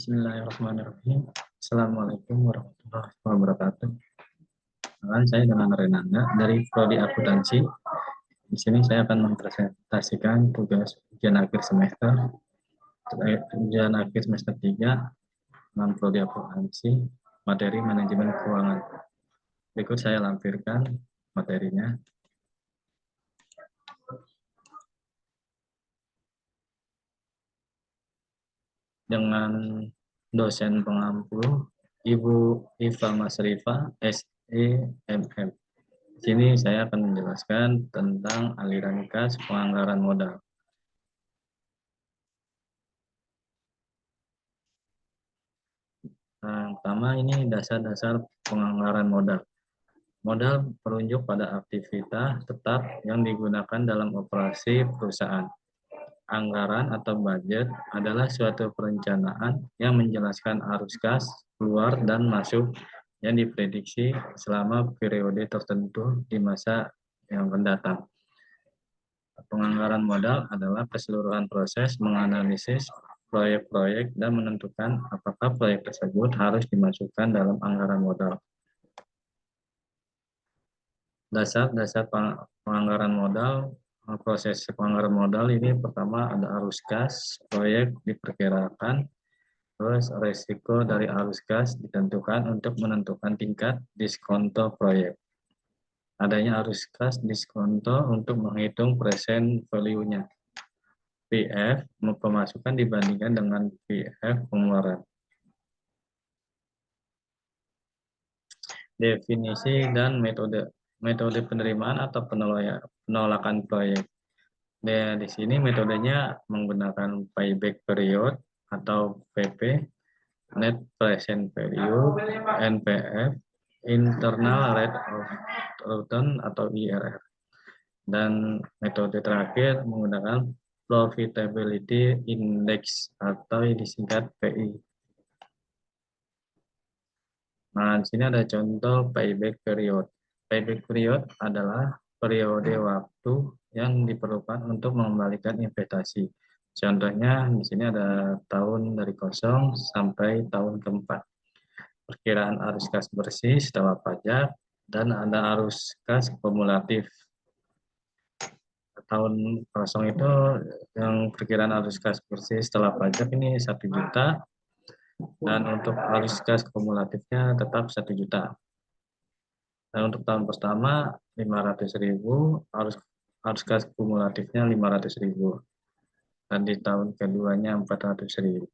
Bismillahirrahmanirrahim. Assalamualaikum warahmatullahi wabarakatuh. Saya dengan Renanda dari Prodi Akuntansi. Di sini saya akan mempresentasikan tugas ujian akhir semester, ujian akhir semester 3, non Prodi Akuntansi, materi manajemen keuangan. Berikut saya lampirkan materinya. Dengan dosen pengampu Ibu Iva Masrifa, SEMM. Di sini saya akan menjelaskan tentang aliran kas penganggaran modal. Yang pertama ini dasar-dasar penganggaran modal. Modal merujuk pada aktivitas tetap yang digunakan dalam operasi perusahaan. Anggaran atau budget adalah suatu perencanaan yang menjelaskan arus kas keluar dan masuk yang diprediksi selama periode tertentu di masa yang mendatang. Penganggaran modal adalah keseluruhan proses menganalisis proyek-proyek dan menentukan apakah proyek tersebut harus dimasukkan dalam anggaran modal. Dasar-dasar penganggaran modal. Proses penganggaran modal ini pertama ada arus kas, proyek diperkirakan, terus resiko dari arus kas ditentukan untuk menentukan tingkat diskonto proyek. Adanya arus kas diskonto untuk menghitung present value-nya. PF pemasukan dibandingkan dengan PF pengeluaran. Definisi dan metode penerimaan atau penolakan proyek. Di sini metodenya menggunakan payback period atau PP, net present value, NPF, internal rate of return atau IRR. Dan metode terakhir menggunakan profitability index atau disingkat PI. Nah, di sini ada contoh payback period. Payback period adalah periode waktu yang diperlukan untuk mengembalikan investasi. Contohnya di sini ada tahun dari kosong sampai tahun keempat. Perkiraan arus kas bersih setelah pajak dan ada arus kas kumulatif. Tahun kosong itu yang perkiraan arus kas bersih setelah pajak ini 1 juta. Dan untuk arus kas kumulatifnya tetap 1 juta. Dan untuk tahun pertama 500.000, arus kas kumulatifnya 500.000. Dan di tahun keduanya 400.000,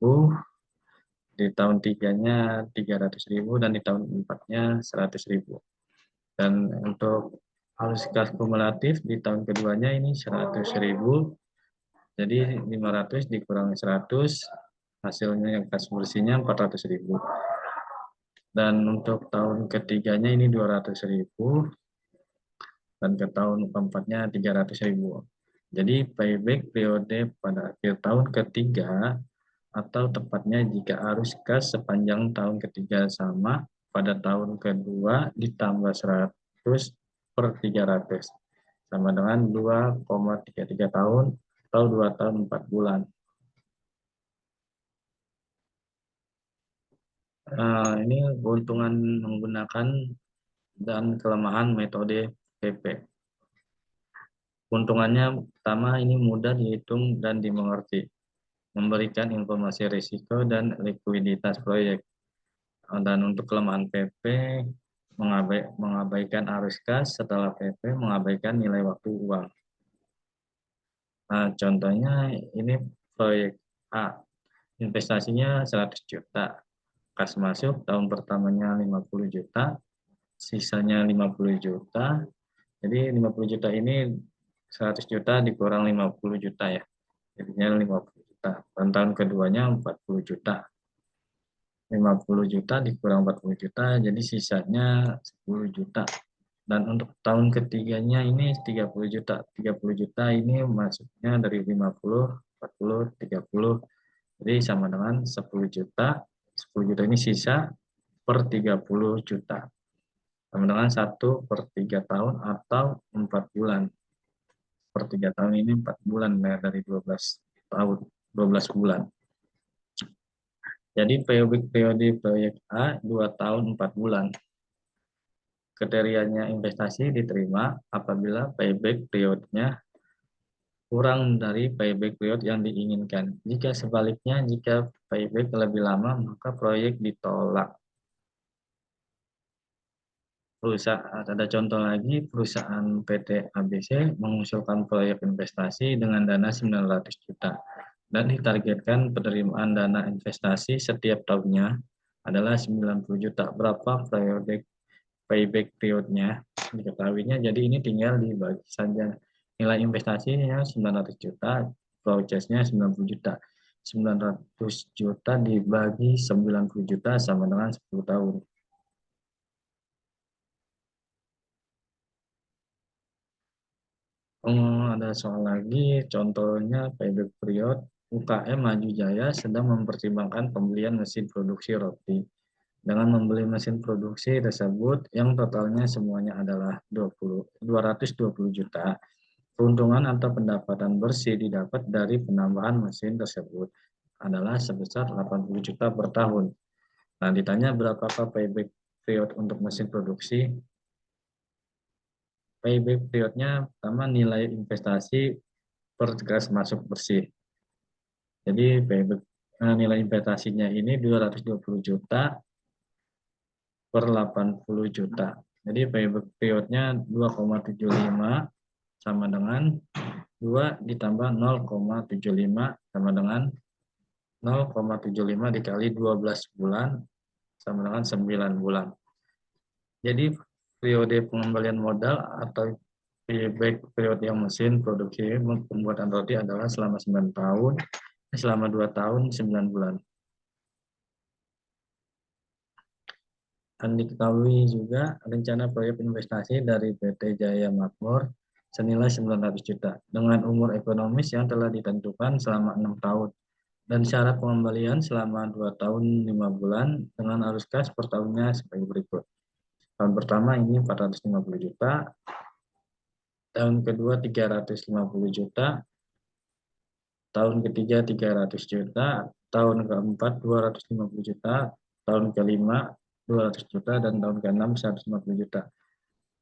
di tahun tiganya 300.000, dan di tahun empatnya 100.000. Dan untuk arus kas kumulatif di tahun keduanya ini 100.000. Jadi 500 dikurangi 100, hasilnya yang kas bersihnya 400.000. Dan untuk tahun ketiganya ini 200.000, dan ke tahun keempatnya 300.000. Jadi payback periode pada akhir tahun ketiga, atau tepatnya jika arus kas sepanjang tahun ketiga sama, pada tahun kedua ditambah 100 per 300, sama dengan 2,33 tahun atau 2 tahun 4 bulan. Ini keuntungan menggunakan dan kelemahan metode PP. Keuntungannya pertama ini mudah dihitung dan dimengerti, memberikan informasi risiko dan likuiditas proyek. Dan untuk kelemahan PP, mengabaikan arus kas, setelah PP mengabaikan nilai waktu uang. Nah, contohnya ini proyek A, investasinya 100 juta, kas masuk tahun pertamanya 50 juta, sisanya 50 juta, jadi 50 juta ini 100 juta dikurang 50 juta ya, jadinya 50 juta. Dan tahun keduanya 40 juta. 50 juta dikurang 40 juta, jadi sisanya 10 juta. Dan untuk tahun ketiganya ini 30 juta. 30 juta ini masuknya dari 50, 40, 30. Jadi sama dengan 10 juta. 10 juta ini sisa per 30 juta. Sama dengan 1 per 3 tahun atau 4 bulan. Per 3 tahun ini 4 bulan ya, dari 12 tahun, 12 bulan. Jadi periode proyek A 2 tahun 4 bulan. Kriterianya investasi diterima apabila payback periodnya kurang dari payback period yang diinginkan. Jika sebaliknya, jika payback lebih lama, maka proyek ditolak. Perusahaan, ada contoh lagi, perusahaan PT ABC mengusulkan proyek investasi dengan dana 900 juta dan ditargetkan penerimaan dana investasi setiap tahunnya adalah 90 juta. Berapa periode payback periodnya diketahuinya, jadi ini tinggal dibagi saja. Nilai investasinya 900 juta, purchase-nya 90 juta. 900 juta dibagi 90 juta sama dengan 10 tahun. Ada soal lagi, contohnya payback period. UKM Maju Jaya sedang mempertimbangkan pembelian mesin produksi roti. Dengan membeli mesin produksi tersebut yang totalnya semuanya adalah 220 juta, keuntungan atau pendapatan bersih didapat dari penambahan mesin tersebut adalah sebesar 80 juta per tahun. Nah, ditanya berapakah payback period untuk mesin produksi? Payback periodnya pertama nilai investasi per gas masuk bersih. Jadi payback nilai investasinya ini 220 juta per 80 juta. Jadi payback periodnya 2,75 sama dengan 2 ditambah 0,75 sama dengan 0,75 dikali 12 bulan sama dengan 9 bulan. Jadi periode pengembalian modal atau payback period yang mesin produksi pembuatan roti adalah selama 9 tahun, selama 2 tahun 9 bulan. Dan diketahui juga rencana proyek investasi dari PT Jaya Makmur senilai 900 juta dengan umur ekonomis yang telah ditentukan selama 6 tahun dan syarat pengembalian selama 2 tahun 5 bulan dengan arus kas per tahunnya sebagai berikut. Tahun pertama ini 450 juta, tahun kedua 350 juta, tahun ketiga 300 juta, tahun keempat 250 juta, tahun kelima 200 juta, dan tahun keenam 150 juta.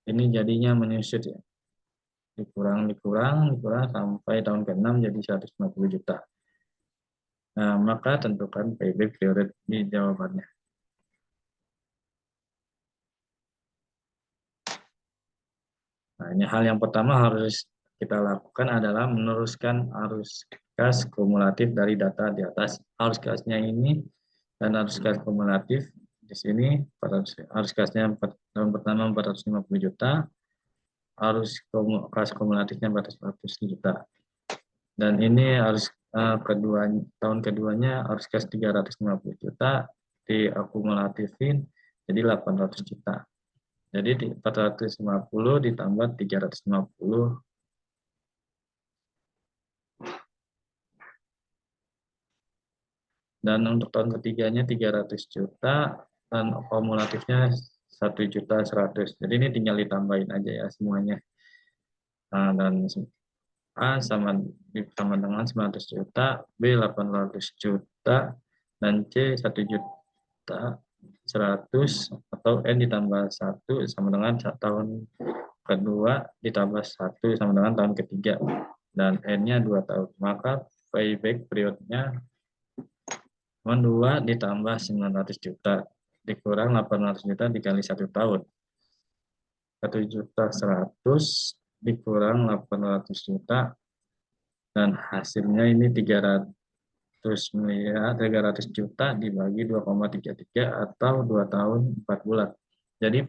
Ini jadinya menyusut ya. Dikurang sampai tahun ke-6 jadi 150 juta. Nah, maka tentukan payback period di jawabannya. Nah, ini hal yang pertama harus kita lakukan adalah meneruskan arus kas kumulatif dari data di atas. Arus kasnya ini dan arus kas kumulatif di sini arus kasnya tahun pertama 450 juta, arus kas kumulatifnya 400 juta. Dan ini harus tahun keduanya harus kas 350 juta diakumulatifin jadi 800 juta. Jadi 450 ditambah 350 dan untuk tahun ketiganya 300 juta dan akumulatifnya 1.100.000. Jadi ini tinggal ditambahin aja ya semuanya. Nah, dan A sama dengan 900 juta, B 800 juta, dan C 1 juta 100, atau N ditambah 1 sama dengan tahun kedua ditambah 1 sama dengan tahun ketiga, dan N-nya 2 tahun. Maka payback periodnya 2 ditambah 900 juta dikurang 800 juta dikali 1 tahun. 1.100.000 dikurang 800 juta dan hasilnya ini 300 juta dibagi 2,33 atau 2 tahun 4 bulan. Jadi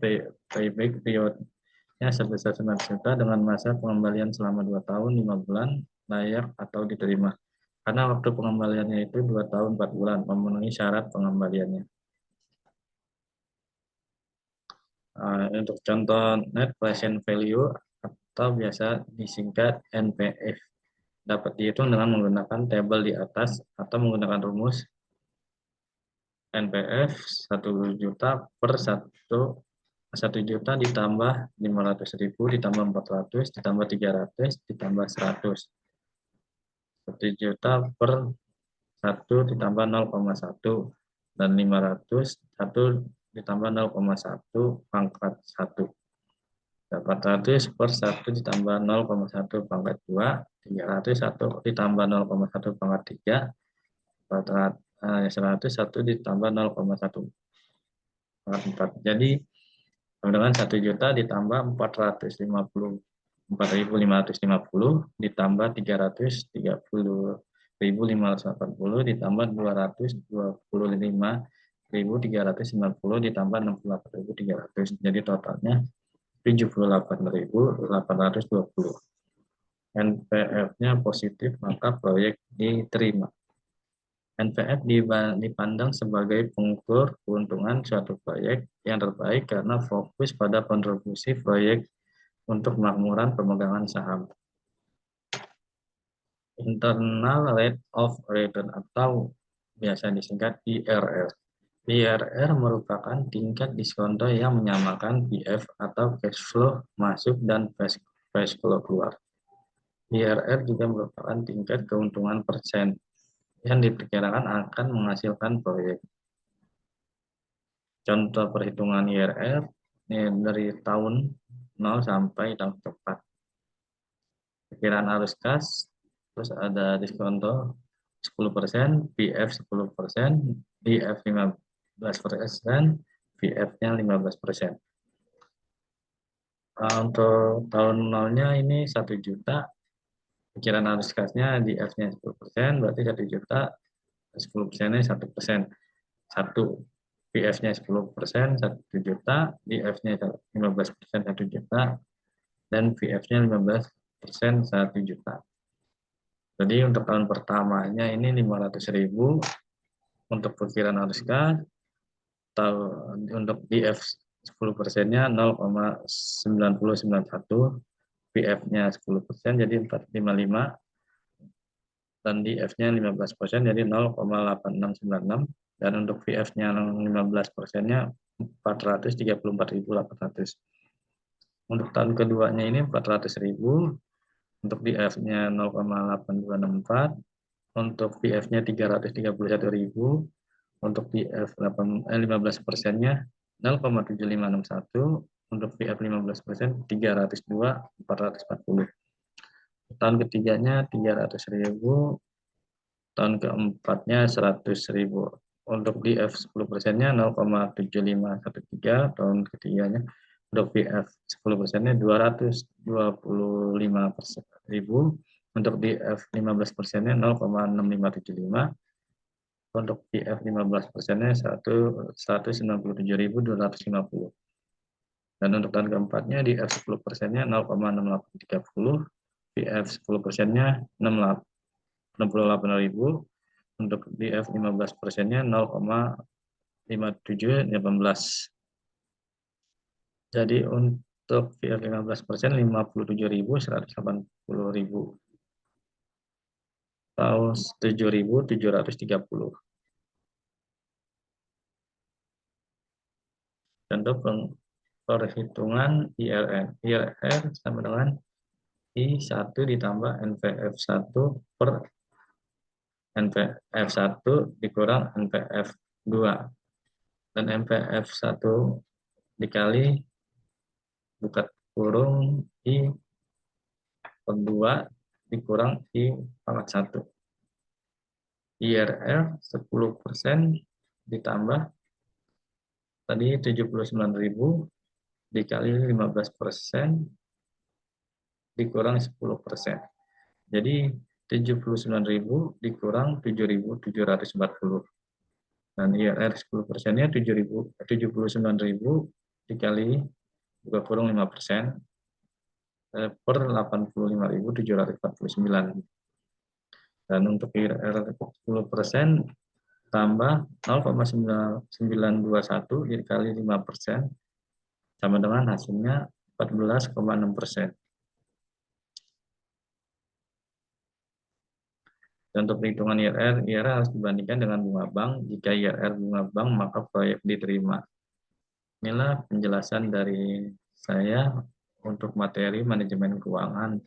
payback periodnya sebesar 9 juta dengan masa pengembalian selama 2 tahun 5 bulan layak atau diterima. Karena waktu pengembaliannya itu 2 tahun 4 bulan memenuhi syarat pengembaliannya. Untuk contoh net present value atau biasa disingkat NPF dapat dihitung dengan menggunakan tabel di atas atau menggunakan rumus NPF 1 juta per 1 juta ditambah 500.000 ditambah 400 ditambah 300 ditambah 100. 1 juta per 1 ditambah 0,1 dan 500 1 ditambah 0,1 pangkat 1. 400 per 1 ditambah 0,1 pangkat 2, 300 1 ditambah 0,1 pangkat 3, 100 1 ditambah 0,1 pangkat 4. Jadi dengan 1 juta ditambah 454.550 ditambah 330.580 ditambah 225.390 ditambah 68.300. Jadi totalnya 78.820. NPF-nya positif, maka proyek diterima. NPF dipandang sebagai pengukur keuntungan suatu proyek yang terbaik karena fokus pada kontribusi proyek untuk kemakmuran pemegangan saham. Internal Rate of Return atau biasa disingkat IRR. IRR merupakan tingkat diskonto yang menyamakan PF atau cash flow masuk dan cash flow keluar. IRR juga merupakan tingkat keuntungan persen yang diperkirakan akan menghasilkan proyek. Contoh perhitungan IRR dari tahun 0 sampai tahun tepat. Perkiraan arus kas, terus ada diskonto 10%, PF 10%, DF 15%, PF-nya 15%. Untuk tahun 0-nya ini 1 juta, perkiraan arus kasnya DF-nya 10%, berarti 1 juta, 10%-nya 1%. 1 PF-nya 10%, 1 juta, DF-nya 15%, 1 juta, dan PF-nya 15%, 1 juta. Jadi untuk tahun pertamanya ini 500.000 untuk perkiraan arus kas, untuk DF 10%-nya 0,9091, PF-nya 10% jadi 455, dan DF-nya 15% jadi 0,8696, dan untuk PF-nya 15%-nya 434.800. Untuk tahun keduanya ini 400.000, untuk DF-nya 0,8264, untuk PF-nya 331.000, untuk PF 15%-nya 0,7561, untuk PF 15% 302.440. Tahun ketiganya 300.000, tahun keempatnya 100.000. Untuk DF 10%-nya 0,7513, tahun ketiganya. Untuk PF 10%-nya 225.000, untuk DF 15%-nya 0,6575, untuk PF 15%-nya 197.250. Dan untuk tahun keempatnya di F 10%-nya 0,6830, PF 10%-nya 68.000, untuk di F 15%-nya 0,5718. Jadi untuk PF 15% 57.180.000 atau 7.730. Contoh perhitungan IRR. IRR sama dengan I1 ditambah NPF1 per NPF1 dikurang NPF2. Dan NPF1 dikali buka kurung I per 2 dikurang I pangkat 1. IRR 10% ditambah tadi 79.000 dikali 15% dikurang 10%. Jadi 79.000 dikurang 7.740. Dan IRR 10%-nya 79.000 dikali buka kurung 5% per 85.749. Dan untuk IRR 10% tambah 0,921 dikali 5% sama dengan hasilnya 14,6%. Dan untuk perhitungan IRR harus dibandingkan dengan bunga bank. Jika IRR bunga bank, maka proyek diterima. Inilah penjelasan dari saya untuk materi manajemen keuangan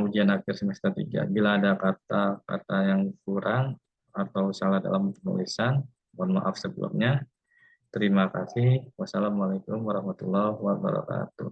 ujian akhir semester 3. Bila ada kata-kata yang kurang atau salah dalam penulisan, Mohon maaf sebelumnya. Terima kasih. Wassalamualaikum warahmatullahi wabarakatuh.